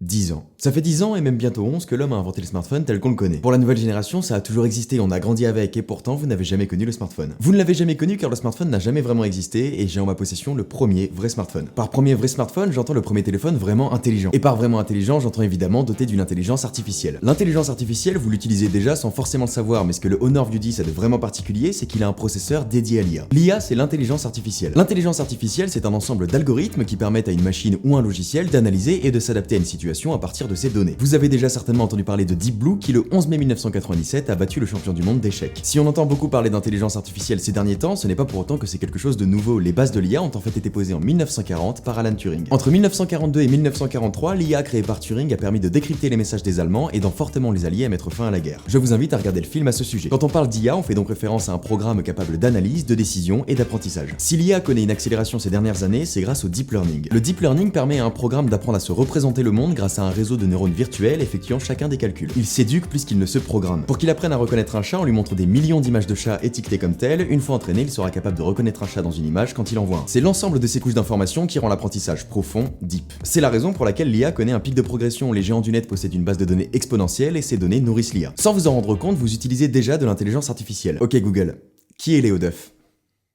10 ans. Ça fait 10 ans et même bientôt 11 que l'homme a inventé le smartphone tel qu'on le connaît. Pour la nouvelle génération, ça a toujours existé, on a grandi avec et pourtant vous n'avez jamais connu le smartphone. Vous ne l'avez jamais connu car le smartphone n'a jamais vraiment existé et j'ai en ma possession le premier vrai smartphone. Par premier vrai smartphone, j'entends le premier téléphone vraiment intelligent. Et par vraiment intelligent, j'entends évidemment doté d'une intelligence artificielle. L'intelligence artificielle, vous l'utilisez déjà sans forcément le savoir, mais ce que le Honor View 10 a de vraiment particulier, c'est qu'il a un processeur dédié à l'IA. L'IA, c'est l'intelligence artificielle. L'intelligence artificielle, c'est un ensemble d'algorithmes qui permettent à une machine ou un logiciel d'analyser et de s'adapter à une situation à partir de ces données. Vous avez déjà certainement entendu parler de Deep Blue qui le 11 mai 1997 a battu le champion du monde d'échecs. Si on entend beaucoup parler d'intelligence artificielle ces derniers temps, ce n'est pas pour autant que c'est quelque chose de nouveau. Les bases de l'IA ont en fait été posées en 1940 par Alan Turing. Entre 1942 et 1943, l'IA créée par Turing a permis de décrypter les messages des Allemands, aidant fortement les Alliés à mettre fin à la guerre. Je vous invite à regarder le film à ce sujet. Quand on parle d'IA, on fait donc référence à un programme capable d'analyse, de décision et d'apprentissage. Si l'IA connaît une accélération ces dernières années, c'est grâce au deep learning. Le deep learning permet à un programme d'apprendre à se représenter le monde grâce à un réseau de neurones virtuels effectuant chacun des calculs. Il s'éduque plus qu'il ne se programme. Pour qu'il apprenne à reconnaître un chat, on lui montre des millions d'images de chats étiquetées comme telles. Une fois entraîné, il sera capable de reconnaître un chat dans une image quand il en voit un. C'est l'ensemble de ces couches d'informations qui rend l'apprentissage profond, deep. C'est la raison pour laquelle l'IA connaît un pic de progression. Les géants du net possèdent une base de données exponentielle et ces données nourrissent l'IA. Sans vous en rendre compte, vous utilisez déjà de l'intelligence artificielle. Ok Google, qui est Léo Duff?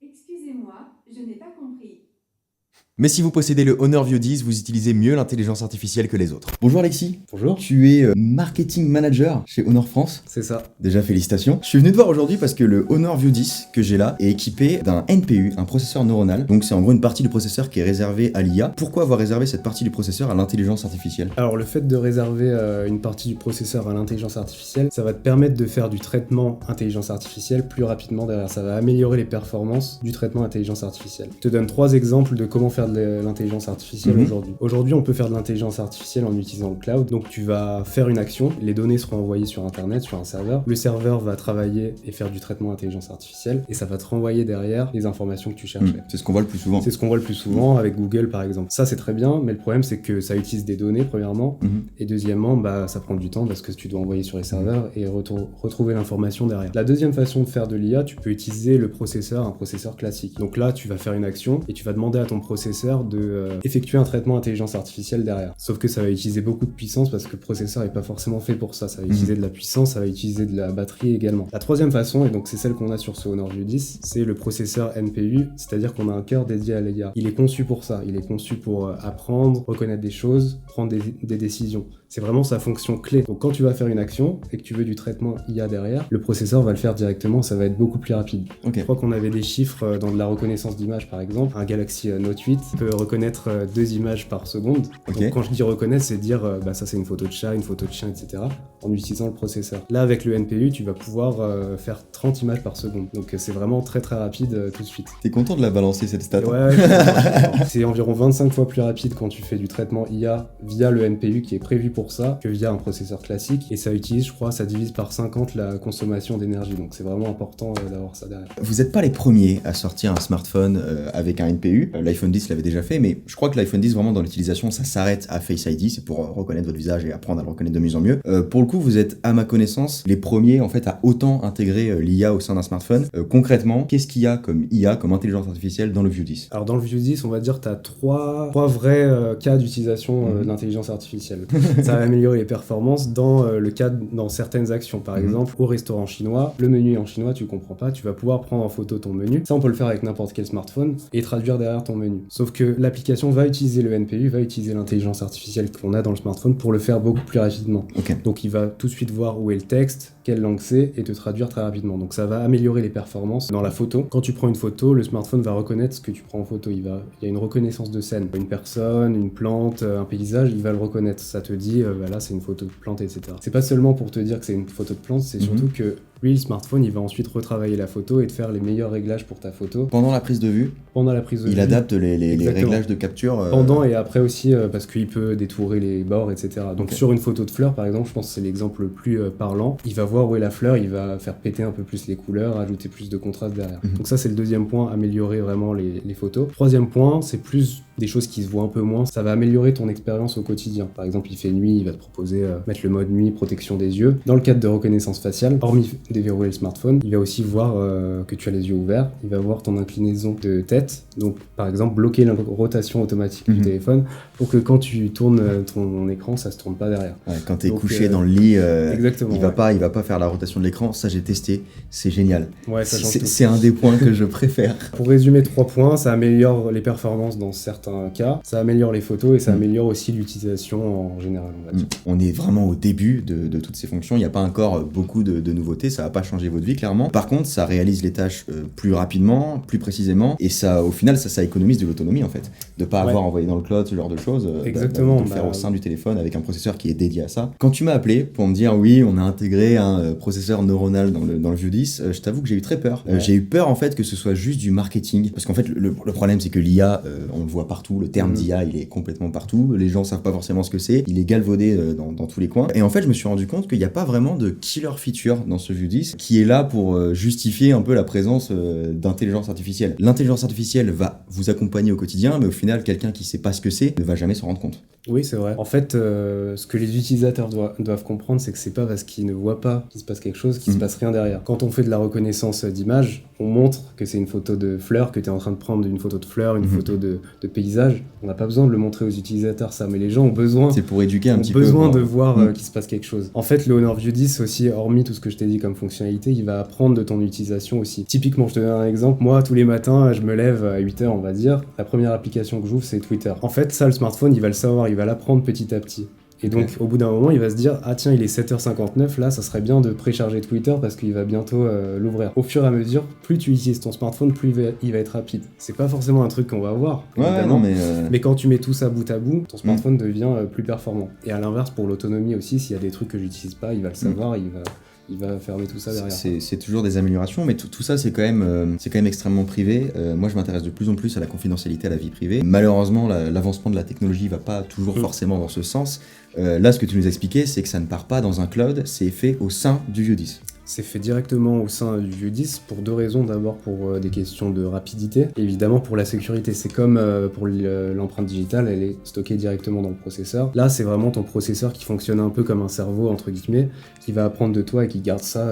Excusez-moi, je n'ai pas compris. Mais si vous possédez le Honor View 10, vous utilisez mieux l'intelligence artificielle que les autres. Bonjour Alexis. Bonjour. Tu es marketing manager chez Honor France. C'est ça. Déjà félicitations. Je suis venu te voir aujourd'hui parce que le Honor View 10 que j'ai là est équipé d'un NPU, un processeur neuronal. Donc c'est en gros une partie du processeur qui est réservée à l'IA. Pourquoi avoir réservé cette partie du processeur à l'intelligence artificielle? Alors le fait de réserver une partie du processeur à l'intelligence artificielle, ça va te permettre de faire du traitement intelligence artificielle plus rapidement derrière. Ça va améliorer les performances du traitement intelligence artificielle. Je te donne 3 exemples de comment faire de l'intelligence artificielle aujourd'hui. Aujourd'hui, on peut faire de l'intelligence artificielle en utilisant le cloud. Donc tu vas faire une action, les données seront envoyées sur internet, sur un serveur. Le serveur va travailler et faire du traitement intelligence artificielle et ça va te renvoyer derrière les informations que tu cherchais. C'est ce qu'on voit le plus souvent. C'est ce qu'on voit le plus souvent avec Google par exemple. Ça c'est très bien, mais le problème c'est que ça utilise des données premièrement et deuxièmement ça prend du temps parce que tu dois envoyer sur les serveurs et retrouver l'information derrière. La deuxième façon de faire de l'IA, tu peux utiliser le processeur, un processeur classique. Donc là tu vas faire une action et tu vas demander à ton processeur de effectuer un traitement intelligence artificielle derrière. Sauf que ça va utiliser beaucoup de puissance parce que le processeur est pas forcément fait pour ça. Ça va utiliser de la puissance, ça va utiliser de la batterie également. La troisième façon, et donc c'est celle qu'on a sur ce Honor View 10, c'est le processeur NPU, c'est-à-dire qu'on a un cœur dédié à l'IA. Il est conçu pour ça, il est conçu pour apprendre, reconnaître des choses, prendre des décisions. C'est vraiment sa fonction clé. Donc quand tu vas faire une action et que tu veux du traitement IA derrière, le processeur va le faire directement, ça va être beaucoup plus rapide. Je crois qu'on avait des chiffres dans de la reconnaissance d'images par exemple. Un Galaxy Note 8 peut reconnaître 2 images par seconde. Donc quand je dis reconnaître, c'est dire ça c'est une photo de chat, une photo de chien, etc. en utilisant le processeur. Là avec le NPU, tu vas pouvoir faire 30 images par seconde. Donc c'est vraiment très très rapide tout de suite. T'es content de la balancer cette stat? Ouais, c'est environ 25 fois plus rapide quand tu fais du traitement IA via le NPU qui est prévu pour ça que via un processeur classique et ça utilise, je crois, ça divise par 50 la consommation d'énergie, donc c'est vraiment important d'avoir ça derrière. Vous n'êtes pas les premiers à sortir un smartphone avec un NPU, l'iPhone 10 l'avait déjà fait, mais je crois que l'iPhone 10 vraiment dans l'utilisation ça s'arrête à Face ID, c'est pour reconnaître votre visage et apprendre à le reconnaître de mieux en mieux. Pour le coup vous êtes à ma connaissance les premiers en fait à autant intégrer l'IA au sein d'un smartphone. Concrètement, qu'est-ce qu'il y a comme IA, comme intelligence artificielle dans le View 10? Alors dans le View 10 on va dire que tu as trois vrais cas d'utilisation de l'intelligence artificielle. Ça va améliorer les performances dans dans certaines actions. Par exemple, au restaurant chinois, le menu est en chinois, tu comprends pas, tu vas pouvoir prendre en photo ton menu. Ça, on peut le faire avec n'importe quel smartphone et traduire derrière ton menu. Sauf que l'application va utiliser le NPU, va utiliser l'intelligence artificielle qu'on a dans le smartphone pour le faire beaucoup plus rapidement. Donc, il va tout de suite voir où est le texte, quelle langue c'est et te traduire très rapidement. Donc, ça va améliorer les performances dans la photo. Quand tu prends une photo, le smartphone va reconnaître ce que tu prends en photo. Il y a une reconnaissance de scène. Une personne, une plante, un paysage, il va le reconnaître. Ça te dit, là, c'est une photo de plante, etc. C'est pas seulement pour te dire que c'est une photo de plante, c'est surtout que lui, le smartphone, il va ensuite retravailler la photo et te faire les meilleurs réglages pour ta photo. Pendant la prise de vue? Pendant la prise de vue. Il adapte les réglages de capture Pendant et après aussi, parce qu'il peut détourer les bords, etc. Donc sur une photo de fleur, par exemple, je pense que c'est l'exemple le plus parlant. Il va voir où est la fleur, il va faire péter un peu plus les couleurs, ajouter plus de contraste derrière. Donc ça, c'est le deuxième point, améliorer vraiment les photos. Troisième point, c'est plus des choses qui se voient un peu moins. Ça va améliorer ton expérience au quotidien. Par exemple, il fait nuit, il va te proposer mettre le mode nuit, protection des yeux. Dans le cadre de reconnaissance faciale, hormis déverrouiller le smartphone, il va aussi voir que tu as les yeux ouverts, il va voir ton inclinaison de tête, donc par exemple bloquer la rotation automatique du téléphone pour que quand tu tournes ton écran, ça se tourne pas derrière. Ouais, quand t'es couché dans le lit, exactement, il va pas faire la rotation de l'écran, ça j'ai testé, c'est génial. Ouais, ça change tout. C'est un des points que je préfère. Pour résumer 3 points, ça améliore les performances dans certains cas, ça améliore les photos et ça améliore aussi l'utilisation en général, on va dire. On est vraiment au début de toutes ces fonctions, il n'y a pas encore beaucoup de nouveautés, ça va pas changer votre vie clairement. Par contre, ça réalise les tâches plus rapidement, plus précisément, et ça, au final, ça économise de l'autonomie en fait. De pas avoir envoyé dans le cloud, ce genre de choses, exactement, de le faire au sein du téléphone avec un processeur qui est dédié à ça. Quand tu m'as appelé pour me dire oui, on a intégré un processeur neuronal dans le View 10, je t'avoue que j'ai eu très peur. J'ai eu peur en fait que ce soit juste du marketing, parce qu'en fait le problème c'est que l'IA, on le voit partout, le terme d'IA il est complètement partout, les gens savent pas forcément ce que c'est, il est galvaudé dans tous les coins, et en fait je me suis rendu compte qu'il n'y a pas vraiment de killer feature dans ce View 10 qui est là pour justifier un peu la présence d'intelligence artificielle. L'intelligence artificielle va vous accompagner au quotidien, mais au final quelqu'un qui sait pas ce que c'est ne va jamais s'en rendre compte. Oui, c'est vrai. En fait, ce que les utilisateurs doivent comprendre, c'est que c'est pas parce qu'ils ne voient pas qu'il se passe quelque chose qu'il se passe rien derrière. Quand on fait de la reconnaissance d'image, on montre que c'est une photo de fleurs, que tu es en train de prendre une photo de fleurs, une photo de paysage. On n'a pas besoin de le montrer aux utilisateurs, ça, mais les gens ont besoin. C'est pour éduquer un petit peu. Besoin de voir qu'il se passe quelque chose. En fait, le Honor View 10 aussi, hormis tout ce que je t'ai dit comme fonctionnalité, il va apprendre de ton utilisation aussi. Typiquement, je te donne un exemple. Moi, tous les matins, je me lève à 8h, on va dire. La première application que j'ouvre, c'est Twitter. En fait, ça, le smartphone, il va le savoir, il va l'apprendre petit à petit. Et donc, au bout d'un moment, il va se dire « Ah tiens, il est 7h59, là, ça serait bien de précharger Twitter parce qu'il va bientôt l'ouvrir. » Au fur et à mesure, plus tu utilises ton smartphone, plus il va être rapide. C'est pas forcément un truc qu'on va voir, évidemment, mais quand tu mets tout ça bout à bout, ton smartphone devient plus performant. Et à l'inverse, pour l'autonomie aussi, s'il y a des trucs que j'utilise pas, il va le savoir, il va fermer tout ça derrière. C'est toujours des améliorations, mais tout ça c'est quand même extrêmement privé. Moi je m'intéresse de plus en plus à la confidentialité, à la vie privée. Malheureusement l'avancement de la technologie va pas toujours forcément dans ce sens. Là ce que tu nous as expliqué c'est que ça ne part pas dans un cloud, c'est fait au sein du View 10. C'est fait directement au sein du View 10 pour 2 raisons. D'abord pour des questions de rapidité, et évidemment pour la sécurité. C'est comme pour l'empreinte digitale, elle est stockée directement dans le processeur. Là, c'est vraiment ton processeur qui fonctionne un peu comme un cerveau, entre guillemets, qui va apprendre de toi et qui garde ça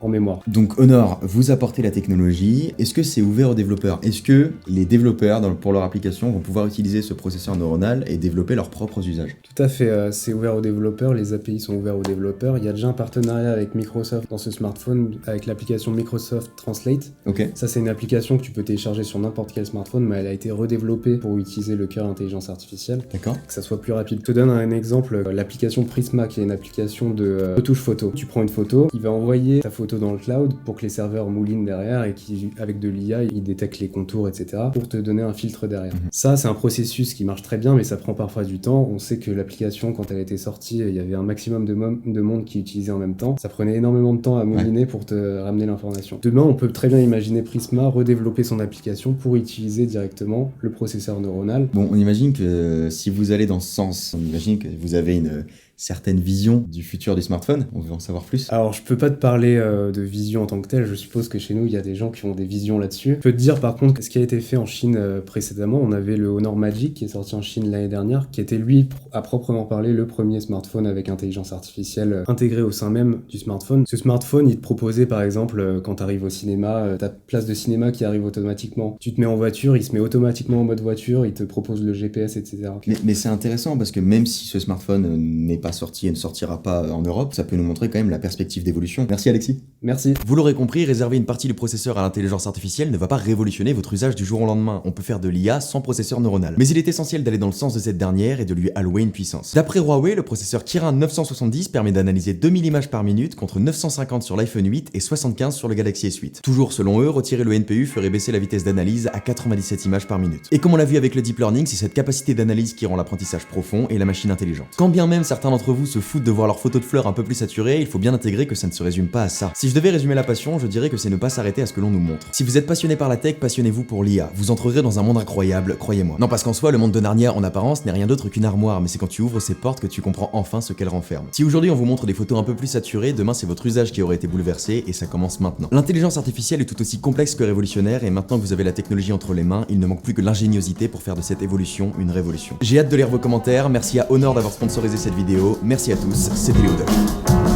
en mémoire. Donc Honor, vous apportez la technologie, est-ce que c'est ouvert aux développeurs? Est-ce que les développeurs, pour leur application, vont pouvoir utiliser ce processeur neuronal et développer leurs propres usages? Tout à fait, c'est ouvert aux développeurs, les API sont ouverts aux développeurs. Il y a déjà un partenariat avec Microsoft dans ce smartphone, avec l'application Microsoft Translate. Ok. Ça, c'est une application que tu peux télécharger sur n'importe quel smartphone, mais elle a été redéveloppée pour utiliser le cœur intelligence artificielle. D'accord. Que ça soit plus rapide. Je te donne un exemple, l'application Prisma, qui est une application de retouche photo. Tu prends une photo, il va envoyer ta photo dans le cloud pour que les serveurs moulinent derrière et avec de l'IA, ils détectent les contours, etc. pour te donner un filtre derrière. Ça, c'est un processus qui marche très bien, mais ça prend parfois du temps. On sait que l'application, quand elle était sortie, il y avait un maximum de monde qui utilisait en même temps. Ça prenait énormément de temps à mouliner pour te ramener l'information. Demain, on peut très bien imaginer Prisma redévelopper son application pour utiliser directement le processeur neuronal. Bon, on imagine que si vous allez dans ce sens, on imagine que vous avez une certaine vision du futur du smartphone. On veut en savoir plus. Alors, je peux pas te parler de vision en tant que telle. Je suppose que chez nous, il y a des gens qui ont des visions là-dessus. Je peux te dire, par contre, ce qui a été fait en Chine précédemment. On avait le Honor Magic qui est sorti en Chine l'année dernière, qui était, lui, à proprement parler, le premier smartphone avec intelligence artificielle intégrée au sein même du smartphone. Ce smartphone, il te proposait, par exemple, quand tu arrives au cinéma, ta place de cinéma qui arrive automatiquement. Tu te mets en voiture, il se met automatiquement en mode voiture, il te propose le GPS, etc. Mais c'est intéressant parce que même si ce smartphone n'est pas sorti et ne sortira pas en Europe, ça peut nous montrer quand même la perspective d'évolution. Merci Alexis. Merci. Vous l'aurez compris, réserver une partie du processeur à l'intelligence artificielle ne va pas révolutionner votre usage du jour au lendemain. On peut faire de l'IA sans processeur neuronal. Mais il est essentiel d'aller dans le sens de cette dernière et de lui allouer une puissance. D'après Huawei, le processeur Kirin 970 permet d'analyser 2000 images par minute contre 950 sur l'iPhone 8 et 75 sur le Galaxy S8. Toujours selon eux, retirer le NPU ferait baisser la vitesse d'analyse à 97 images par minute. Et comme on l'a vu avec le deep learning, c'est cette capacité d'analyse qui rend l'apprentissage profond et la machine intelligente. Quand bien même certains d'entre vous se foutent de voir leurs photos de fleurs un peu plus saturées, il faut bien intégrer que ça ne se résume pas à ça. Si je devais résumer la passion, je dirais que c'est ne pas s'arrêter à ce que l'on nous montre. Si vous êtes passionné par la tech, passionnez-vous pour l'IA. Vous entrerez dans un monde incroyable, croyez-moi. Non, parce qu'en soi, le monde de Narnia en apparence n'est rien d'autre qu'une armoire, mais c'est quand tu ouvres ces portes que tu comprends enfin ce qu'elle renferme. Si aujourd'hui on vous montre des photos un peu plus saturées, demain c'est votre usage qui aurait été bouleversé et ça commence maintenant. L'intelligence artificielle est tout aussi complexe que révolutionnaire et maintenant que vous avez la technologie entre les mains, il ne manque plus que l'ingéniosité pour faire de cette évolution une révolution. J'ai hâte de lire vos commentaires, merci à Honor d'avoir sponsorisé cette vidéo, merci à tous, c'était Léo Duck.